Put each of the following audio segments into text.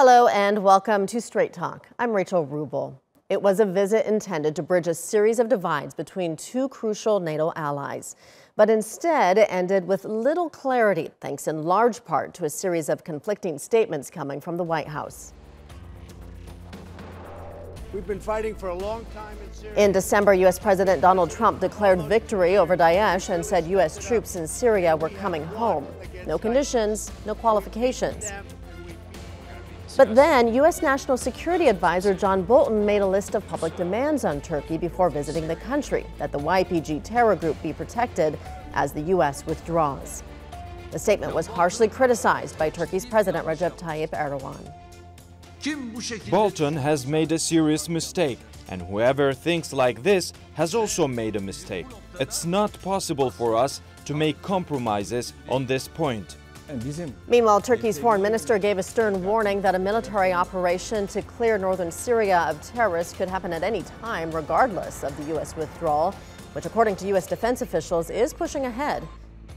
Hello and welcome to Straight Talk. I'm Rachel Rubel. It was a visit intended to bridge a series of divides between two crucial NATO allies, but instead ended with little clarity, thanks in large part to a series of conflicting statements coming from the White House. We've been fighting for a long time in Syria. In December, U.S. President Donald Trump declared victory over Daesh and said U.S. troops in Syria were coming home. No conditions, no qualifications. But then, U.S. National Security Advisor John Bolton made a list of public demands on Turkey before visiting the country, that the YPG terror group be protected as the U.S. withdraws. The statement was harshly criticized by Turkey's President Ragip Erdogan. Bolton has made a serious mistake, and whoever thinks like this has also made a mistake. It's not possible for us to make compromises on this point. Meanwhile, Turkey's foreign minister gave a stern warning that a military operation to clear northern Syria of terrorists could happen at any time, regardless of the U.S. withdrawal, which, according to U.S. defense officials, is pushing ahead.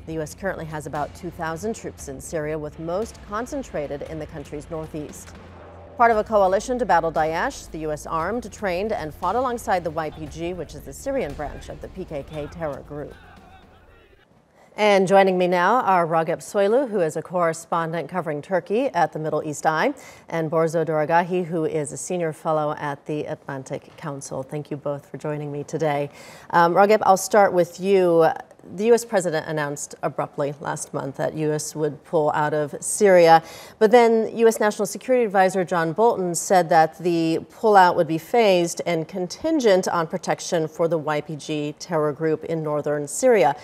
The U.S. currently has about 2,000 troops in Syria, with most concentrated in the country's northeast. Part of a coalition to battle Daesh, the U.S. armed, trained, and fought alongside the YPG, which is the Syrian branch of the PKK terror group. And joining me now are Ragip Soylu, who is a correspondent covering Turkey at the Middle East Eye, and Borzou Daragahi, who is a senior fellow at the Atlantic Council. Thank you both for joining me today. Ragip, I'll start with you. The U.S. president announced abruptly last month that U.S. would pull out of Syria, but then U.S. National Security Advisor John Bolton said that the pullout would be phased and contingent on protection for the YPG terror group in northern Syria.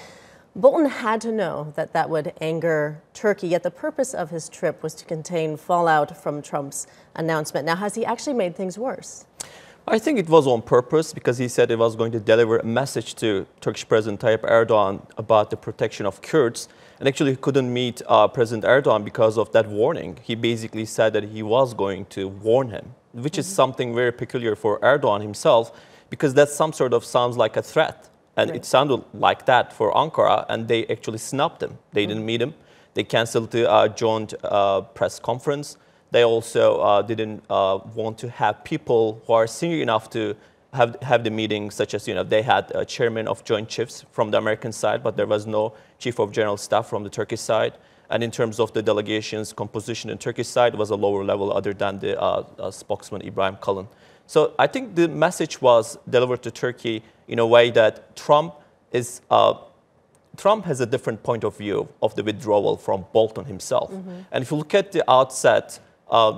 Bolton had to know that that would anger Turkey, yet the purpose of his trip was to contain fallout from Trump's announcement. Now, has he actually made things worse? I think it was on purpose, because he said he was going to deliver a message to Turkish President Tayyip Erdogan about the protection of Kurds. And actually, he couldn't meet President Erdogan because of that warning. He basically said that he was going to warn him, which is something very peculiar for Erdogan himself, because that sounds like a threat. And it sounded like that for Ankara, and they actually snubbed him. They didn't meet him. They canceled the joint press conference. They also didn't want to have people who are senior enough to have the meeting, such as, they had a chairman of Joint Chiefs from the American side, but there was no chief of general staff from the Turkish side. And in terms of the delegation's composition in Turkish side, was a lower level other than the spokesman Ibrahim Kalın. So I think the message was delivered to Turkey in a way that Trump has a different point of view of the withdrawal from Bolton himself. And if you look at the outset,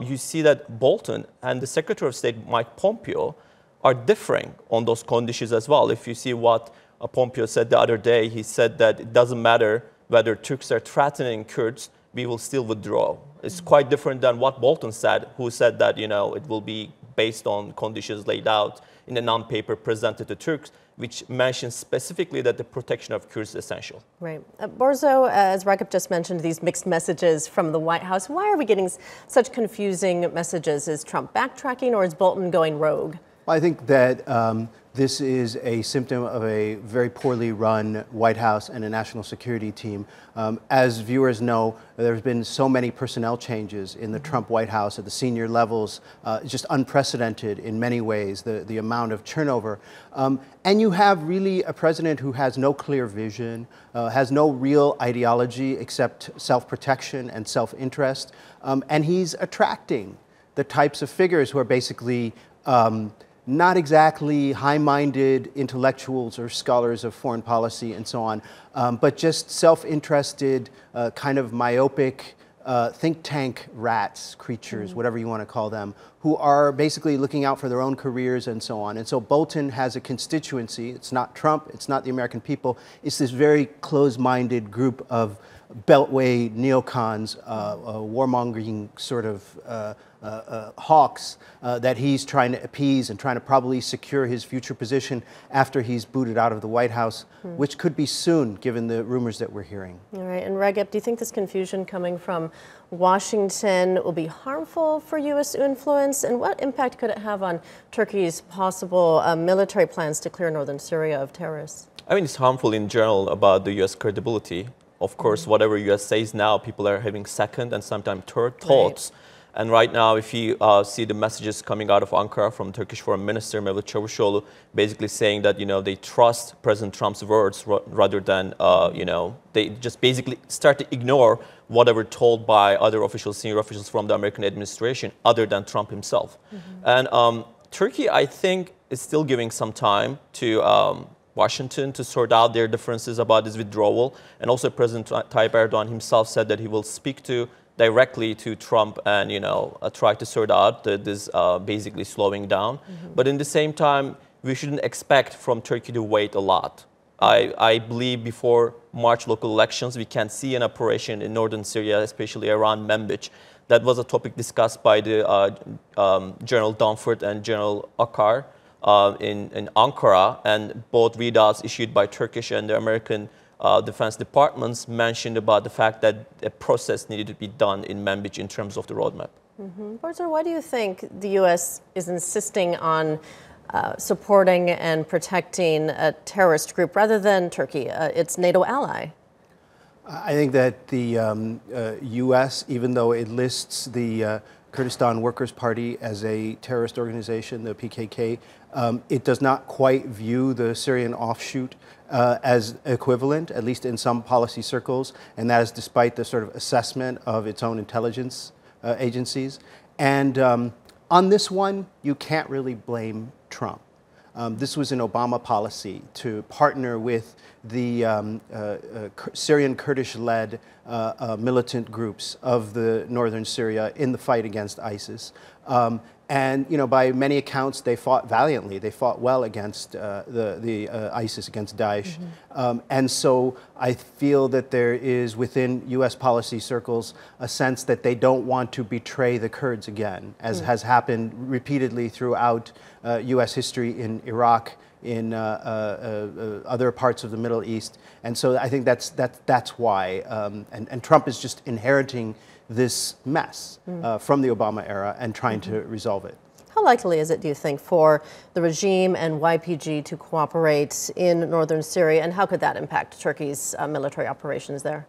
you see that Bolton and the Secretary of State, Mike Pompeo, are differing on those conditions as well. If you see what Pompeo said the other day, he said that it doesn't matter whether Turks are threatening Kurds, we will still withdraw. It's quite different than what Bolton said, who said that, it will be based on conditions laid out in a non-paper presented to Turks, which mentions specifically that the protection of Kurds is essential. Right. Borzou, as Ragip just mentioned, these mixed messages from the White House. Why are we getting such confusing messages? Is Trump backtracking, or is Bolton going rogue? Well, I think that this is a symptom of a very poorly run White House and a national security team. As viewers know, there's been so many personnel changes in the Trump White House at the senior levels, just unprecedented in many ways, the amount of turnover. And you have really a president who has no clear vision, has no real ideology except self-protection and self-interest. And he's attracting the types of figures who are basically not exactly high-minded intellectuals or scholars of foreign policy and so on, but just self-interested, kind of myopic think tank rats, creatures, whatever you want to call them, who are basically looking out for their own careers and so on. And so Bolton has a constituency. It's not Trump. It's not the American people. It's this very closed-minded group of beltway neocons, warmongering sort of hawks that he's trying to appease and trying to probably secure his future position after he's booted out of the White House, which could be soon, given the rumors that we're hearing. All right. And Ragip, do you think this confusion coming from Washington will be harmful for U.S. influence? And what impact could it have on Turkey's possible military plans to clear northern Syria of terrorists? I mean, it's harmful in general about the U.S. credibility. Of course, whatever U.S. says now, people are having second and sometimes third thoughts. And right now, if you see the messages coming out of Ankara from Turkish Foreign Minister Mevlut Çavuşoğlu, basically saying that, they trust President Trump's words rather than, they just basically start to ignore whatever told by other officials, senior officials from the American administration, other than Trump himself. And Turkey, I think, is still giving some time to Washington to sort out their differences about this withdrawal. And also President Tayyip Erdogan himself said that he will speak directly to Trump and, try to sort out this basically slowing down. But in the same time, we shouldn't expect from Turkey to wait a lot. I believe before March local elections, we can see an operation in northern Syria, especially around Manbij. That was a topic discussed by the General Dunford and General Akar in Ankara, and both readouts issued by Turkish and the American defense departments mentioned about the fact that a process needed to be done in Manbij in terms of the roadmap. Borzou, why do you think the U.S. is insisting on supporting and protecting a terrorist group rather than Turkey, its NATO ally? I think that the U.S., even though it lists the Kurdistan Workers' Party as a terrorist organization, the PKK, it does not quite view the Syrian offshoot as equivalent, at least in some policy circles, and that is despite the sort of assessment of its own intelligence agencies. And on this one, you can't really blame Trump. This was an Obama policy to partner with the Syrian Kurdish-led militant groups of the northern Syria in the fight against ISIS. And by many accounts, they fought valiantly. They fought well against ISIS, against Daesh. And so I feel that there is within U.S. policy circles a sense that they don't want to betray the Kurds again, as has happened repeatedly throughout U.S. history in Iraq, in other parts of the Middle East. And so I think that's why. And Trump is just inheriting this mess from the Obama era and trying to resolve it. How likely is it, do you think, for the regime and YPG to cooperate in northern Syria, and how could that impact Turkey's military operations there?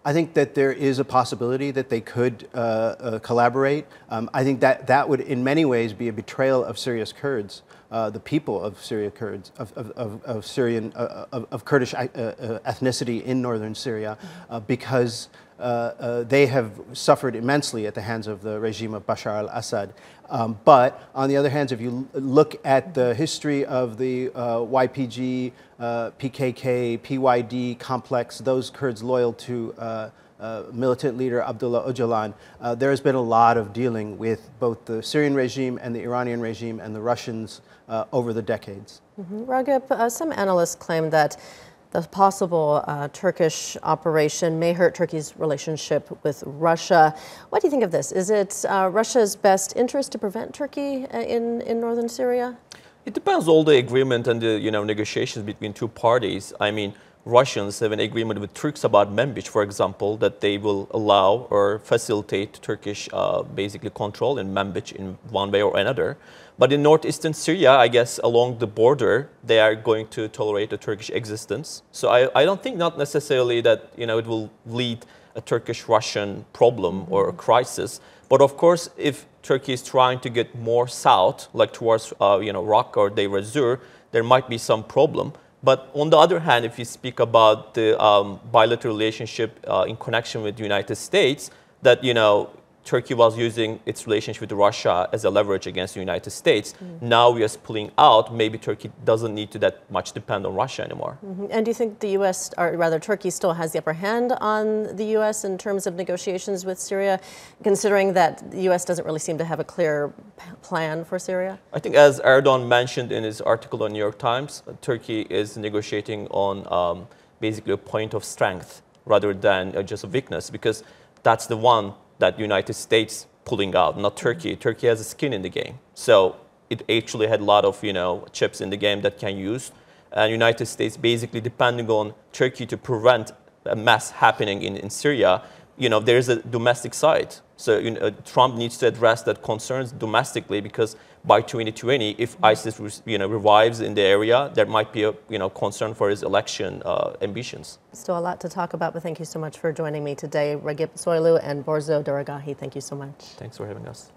I think that there is a possibility that they could collaborate. I think that would in many ways be a betrayal of Syria's Kurds, the people of Syria Kurds, of Kurdish ethnicity in northern Syria, because they have suffered immensely at the hands of the regime of Bashar al-Assad. But on the other hand, if you look at the history of the YPG, PKK, PYD complex, those Kurds loyal to militant leader Abdullah Öcalan, there has been a lot of dealing with both the Syrian regime and the Iranian regime and the Russians over the decades. Ragip, some analysts claim that the possible Turkish operation may hurt Turkey's relationship with Russia. What do you think of this? Is it Russia's best interest to prevent Turkey in northern Syria? It depends all the agreement and the negotiations between two parties. I mean, Russians have an agreement with Turks about Manbij, for example, that they will allow or facilitate Turkish basically control in Manbij in one way or another. But in northeastern Syria, I guess along the border, they are going to tolerate a Turkish existence. So I don't think not necessarily that it will lead a Turkish-Russian problem or a crisis. But of course, if Turkey is trying to get more south, like towards Raqqa or Deir ez-Zor, there might be some problem. But on the other hand, if you speak about the bilateral relationship in connection with the United States, that Turkey was using its relationship with Russia as a leverage against the United States. Now we are pulling out. Maybe Turkey doesn't need to that much depend on Russia anymore. And do you think the U.S., or rather Turkey, still has the upper hand on the U.S. in terms of negotiations with Syria, considering that the U.S. doesn't really seem to have a clear plan for Syria? I think as Erdogan mentioned in his article on New York Times, Turkey is negotiating on basically a point of strength rather than just a weakness, because that's the one that the United States pulling out, not Turkey. Turkey has a skin in the game. So it actually had a lot of, chips in the game that can use. And United States basically depending on Turkey to prevent a mess happening in Syria, there is a domestic side. So Trump needs to address that concerns domestically, because by 2020, if ISIS revives in the area, there might be a concern for his election ambitions. Still a lot to talk about, but thank you so much for joining me today. Ragip Soylu and Borzou Daragahi, thank you so much. Thanks for having us.